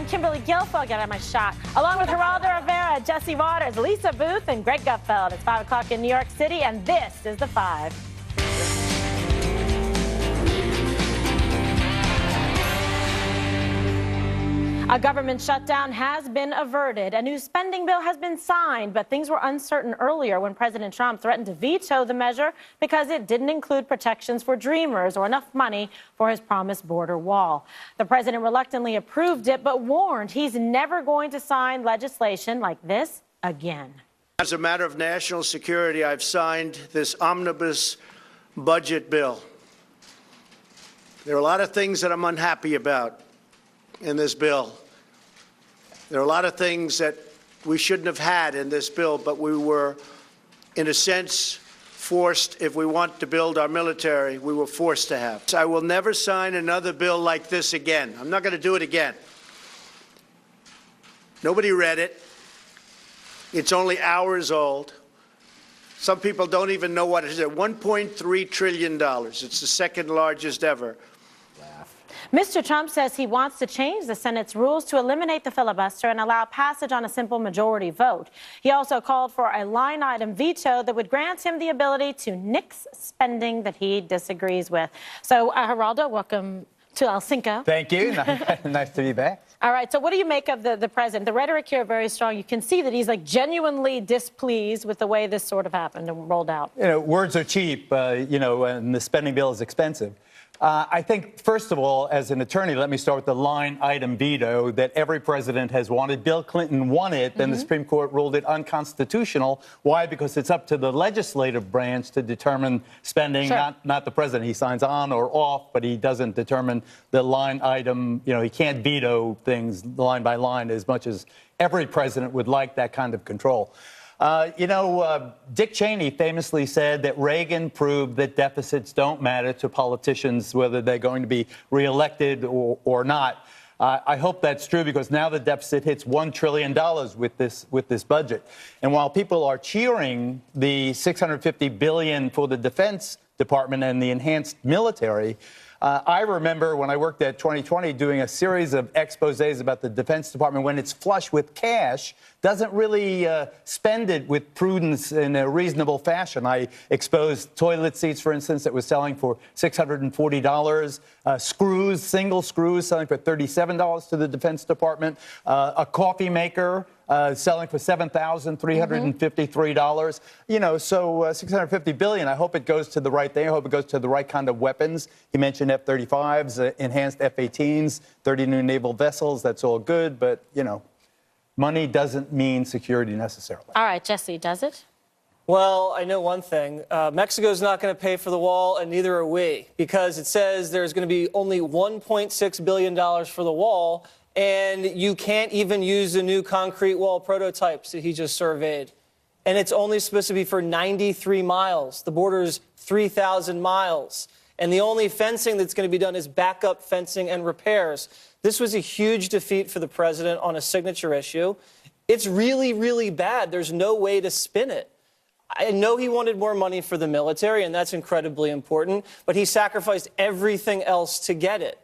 Kimberly Guilfoyle, get out of my shot, along with Geraldo Rivera, Jesse Waters, Lisa Booth, and Greg Gutfeld. It's 5 o'clock in New York City, and this is The Five. A government shutdown has been averted. A new spending bill has been signed, but things were uncertain earlier when President Trump threatened to veto the measure because it didn't include protections for dreamers or enough money for his promised border wall. The president reluctantly approved it, but warned he's never going to sign legislation like this again. As a matter of national security, I've signed this omnibus budget bill. There are a lot of things that I'm unhappy about in this bill. There are a lot of things that we shouldn't have had in this bill, but we were, in a sense, forced. If we want to build our military, we were forced to have. I will never sign another bill like this again. I'm not going to do it again. Nobody read it. It's only hours old. Some people don't even know what it is. $1.3 trillion. It's the second largest ever. Mr. Trump says he wants to change the Senate's rules to eliminate the filibuster and allow passage on a simple majority vote. He also called for a line-item veto that would grant him the ability to nix spending that he disagrees with. So, Geraldo, welcome to El Cinco. Thank you. Nice to be back. All right. So what do you make of the president? The rhetoric here very strong. You can see that he's like genuinely displeased with the way this sort of happened and rolled out. You know, words are cheap, and the spending bill is expensive. I think, first of all, as an attorney, let me start with the line item veto that every president has wanted. Bill Clinton won it, then the Supreme Court ruled it unconstitutional. Why? Because it's up to the legislative branch to determine spending, Sure. not the president. He signs on or off, but he doesn't determine the line item. You know, he can't veto things line by line as much as every president would like that kind of control. Dick Cheney famously said that Reagan proved that deficits don't matter to politicians, whether they're going to be reelected or not. I hope that's true, because now the deficit hits $1 trillion with this budget. And while people are cheering the $650 billion for the Defense Department and the enhanced military, I remember when I worked at 2020 doing a series of exposés about the Defense Department, when it's flush with cash, doesn't really spend it with prudence in a reasonable fashion. I exposed toilet seats, for instance, that was selling for $640, screws, single screws, selling for $37 to the Defense Department, a coffee maker selling for $7,353. You know, so $650 billion. I hope it goes to the right thing. I hope it goes to the right kind of weapons. He mentioned F-35s, enhanced F-18s, 30 new naval vessels. That's all good, but, you know, money doesn't mean security necessarily. All right, Jesse, does it? Well, I know one thing. Mexico's not going to pay for the wall, and neither are we, because it says there's going to be only $1.6 billion for the wall, and you can't even use the new concrete wall prototypes that he just surveyed. And it's only supposed to be for 93 miles. The border's 3,000 miles. And the only fencing that's going to be done is backup fencing and repairs. This was a huge defeat for the president on a signature issue. It's really, really bad. There's no way to spin it. I know he wanted more money for the military, and that's incredibly important, but he sacrificed everything else to get it.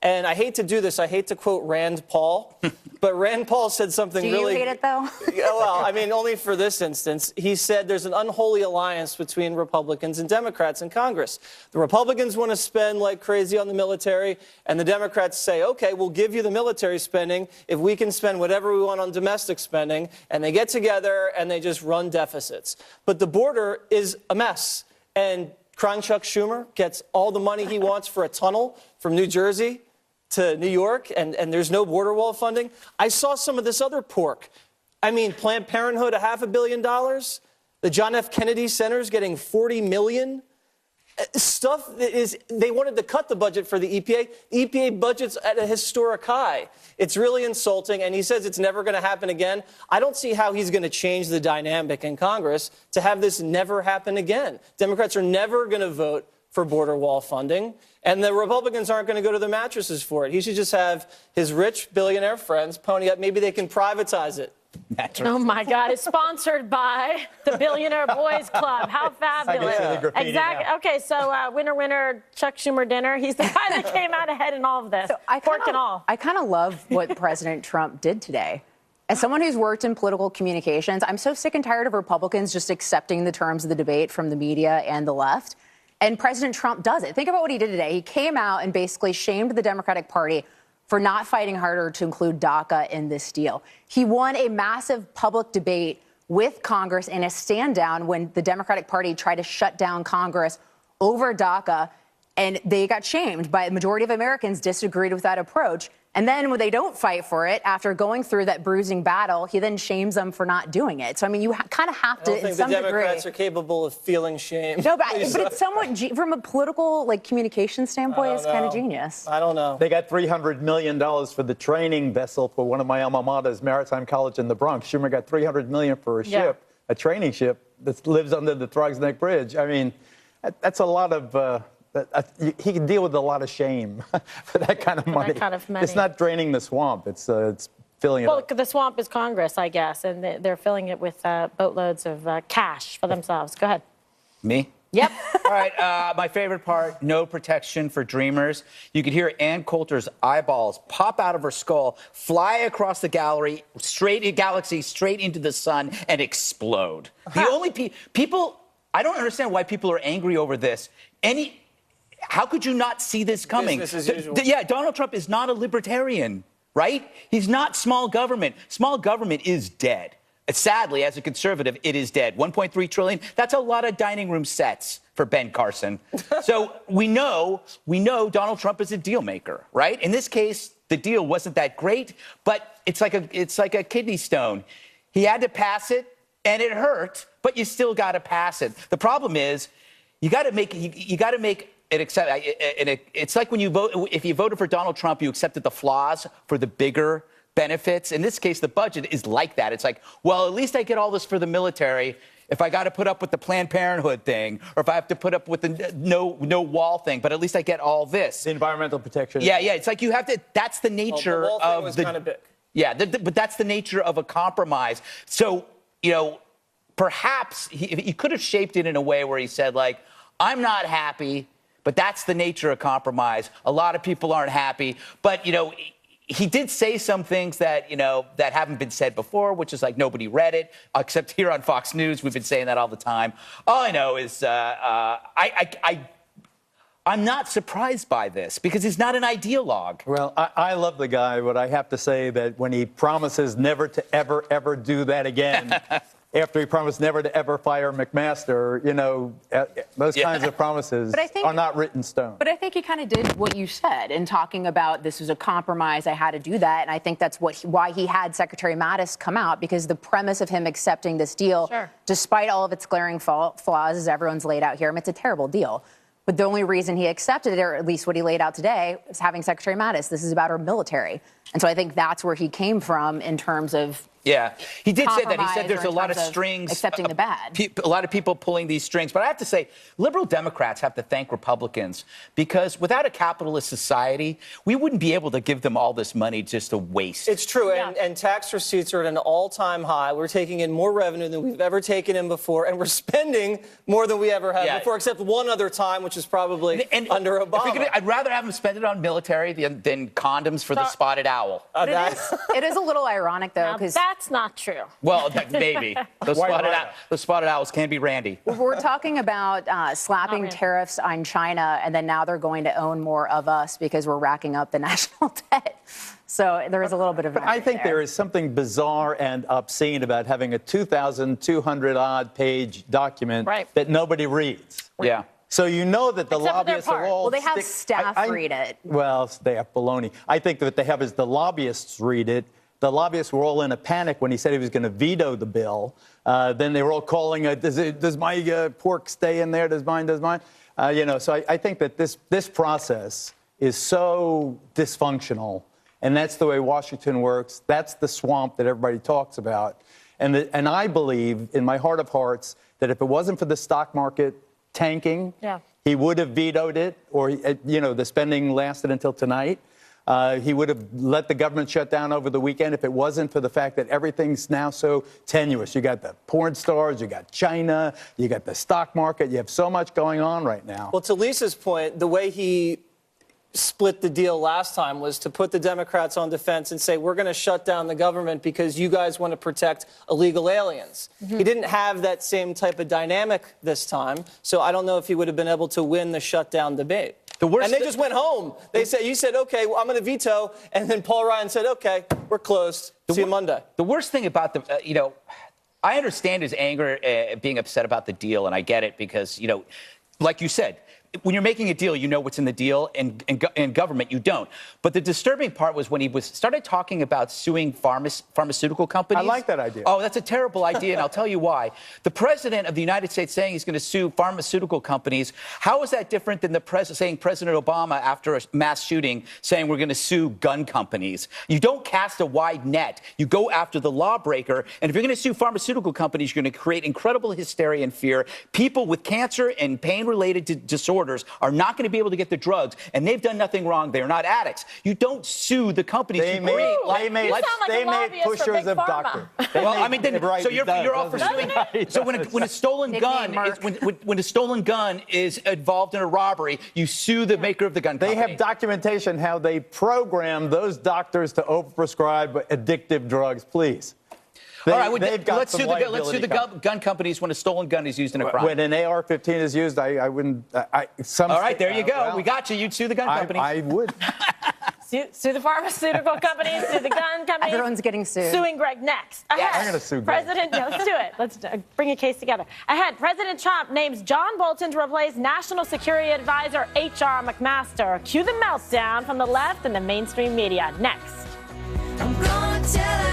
And I hate to do this. I hate to quote Rand Paul, but Rand Paul said something really... Do you hate it, though? Well, I mean, only for this instance. He said there's an unholy alliance between Republicans and Democrats in Congress. The Republicans want to spend like crazy on the military, and the Democrats say, okay, we'll give you the military spending if we can spend whatever we want on domestic spending. And they get together and they just run deficits. But the border is a mess. And Chuck Schumer gets all the money he wants for a tunnel from New Jersey to New York, and there's no border wall funding. I saw some of this other pork. I mean, Planned Parenthood, $500 million. The John F. Kennedy Center's getting $40 million. Stuff that is, they wanted to cut the budget for the EPA. The EPA budget's at a historic high. It's really insulting, and he says it's never going to happen again. I don't see how he's going to change the dynamic in Congress to have this never happen again. Democrats are never going to vote for border wall funding, and the Republicans aren't going to go to the mattresses for it. He should just have his rich billionaire friends pony up. Maybe they can privatize it mattress. Oh my God! It's sponsored by the Billionaire Boys Club. How fabulous! Exactly. Now. Okay, so winner, Chuck Schumer dinner. He's the guy that came out ahead in all of this. So Pork and all. I kind of love what President Trump did today. As someone who's worked in political communications, I'm so sick and tired of Republicans just accepting the terms of the debate from the media and the left. And President Trump does it. Think about what he did today. He came out and basically shamed the Democratic Party for not fighting harder to include DACA in this deal. He won a massive public debate with Congress in a stand down when the Democratic Party tried to shut down Congress over DACA, and they got shamed by the majority of Americans disagreed with that approach. And then when they don't fight for it, after going through that bruising battle, he then shames them for not doing it. So, I mean, you kind of have to, in some degree. I don't think the Democrats are capable of feeling shame. No, but it's somewhat, from a political, communication standpoint, it's kind of genius. I don't know. They got $300 million for the training vessel for one of my alma maters, Maritime College in the Bronx. Schumer got $300 million for a ship, a training ship that lives under the Throgs Neck Bridge. I mean, that's a lot of... he can deal with a lot of shame for that kind of money. That kind of money. It's not draining the swamp. It's filling it up. Well, the swamp is Congress, I guess, and they're filling it with boatloads of cash for themselves. Go ahead. Me? Yep. All right, my favorite part, no protection for dreamers. You could hear Ann Coulter's eyeballs pop out of her skull, fly across the galaxy, straight into the sun, and explode. The only people, I don't understand why people are angry over this. How could you not see this coming? Business as usual. Yeah, Donald Trump is not a libertarian, right? He's not small government. Small government is dead. Sadly, as a conservative, it is dead. 1.3 trillion, that's a lot of dining room sets for Ben Carson. So we know Donald Trump is a deal maker, right? In this case, the deal wasn't that great, but it's like a kidney stone. He had to pass it, and it hurt, but you still got to pass it. The problem is, you got to make it accept. It's like when you vote. If you voted for Donald Trump, you accepted the flaws for the bigger benefits. In this case, the budget is like that. It's like, well, at least I get all this for the military. If I got to put up with the Planned Parenthood thing, or if I have to put up with the no wall thing, but at least I get all this. The environmental protection. Yeah. It's like you have to. That's the nature the wall thing of was the. Kind of big. Yeah, but that's the nature of a compromise. So perhaps he could have shaped it in a way where he said, like, I'm not happy, but that's the nature of compromise. A lot of people aren't happy, but he did say some things that that haven't been said before, which is like nobody read it, except here on Fox News. We've been saying that all the time. All I know is I'm not surprised by this because he's not an ideologue. Well, I love the guy, but I have to say that when he promises never to ever do that again, after he promised never to ever fire McMaster, those kinds of promises are not written in stone. But I think he kind of did what you said in talking about this was a compromise. I had to do that. And I think that's why he had Secretary Mattis come out, because the premise of him accepting this deal, despite all of its glaring flaws, as everyone's laid out here, it's a terrible deal. But the only reason he accepted it, or at least what he laid out today, is having Secretary Mattis. This is about our military. And so I think that's where he came from in terms of Yeah, he did say that. He said there's a lot of strings. Accepting the bad. A lot of people pulling these strings. But I have to say, liberal Democrats have to thank Republicans, because without a capitalist society, we wouldn't be able to give them all this money just to waste. It's true. And tax receipts are at an all-time high. We're taking in more revenue than we've ever taken in before, and we're spending more than we ever have before, except one other time, which is probably under Obama. I'd rather have them spend it on military than condoms for the spotted owl. It is a little ironic, though, because that's not true. Well, maybe. Those spotted owls can be randy. We're talking about slapping tariffs on China, and then now they're going to own more of us because we're racking up the national debt. So there is a little bit of an I think there is something bizarre and obscene about having a 2,200-odd page document that nobody reads. Yeah. So you know that the lobbyists are all... Well, they have staff read it. Well, they have baloney. I think that what they have is the lobbyists read it. The lobbyists were all in a panic when he said he was going to veto the bill. Then they were all calling, does my pork stay in there? Does mine? So I think that this process is so dysfunctional. And that's the way Washington works. That's the swamp that everybody talks about. And I believe in my heart of hearts that if it wasn't for the stock market tanking, he would have vetoed it, or, the spending lasted until tonight. He would have let the government shut down over the weekend if it wasn't for the fact that everything's now so tenuous. You got the porn stars, you got China, you got the stock market. You have so much going on right now. Well, to Lisa's point, the way he split the deal last time was to put the Democrats on defense and say, we're going to shut down the government because you guys want to protect illegal aliens. He didn't have that same type of dynamic this time, so I don't know if he would have been able to win the shutdown debate. And they just went home. They said, you said, okay, well, I'm going to veto. And then Paul Ryan said, okay, we're closed. See you Monday. The worst thing about the, I understand his anger, being upset about the deal, and I get it because, like you said, when you're making a deal, you know what's in the deal, and in government, you don't. But the disturbing part was when he started talking about suing pharmaceutical companies. I like that idea. Oh, that's a terrible idea, and I'll tell you why. The president of the United States saying he's going to sue pharmaceutical companies, how is that different than the saying President Obama after a mass shooting saying we're going to sue gun companies? You don't cast a wide net. You go after the lawbreaker, and if you're going to sue pharmaceutical companies, you're going to create incredible hysteria and fear. People with cancer and pain-related disorders are not going to be able to get the drugs, and they've done nothing wrong. They're not addicts. You don't sue the companies. They made pushers of doctor. So you're all for suing. So when a stolen gun when a stolen gun is involved in a robbery, you sue the maker of the gun company. They have documentation how they program those doctors to overprescribe addictive drugs. Please. All right, let's sue the gun companies when a stolen gun is used in a crime. When an AR-15 is used, I wouldn't. All right, there you go. Well, we got you. You'd sue the gun companies. I would. Sue the pharmaceutical companies, sue the gun companies. Everyone's getting sued. Suing Greg next. Yes. I'm going to sue Greg. Let's do it. Let's bring a case together. Ahead, President Trump names John Bolton to replace National Security Advisor H.R. McMaster. Cue the meltdown from the left and the mainstream media. Next. I'm gonna tell her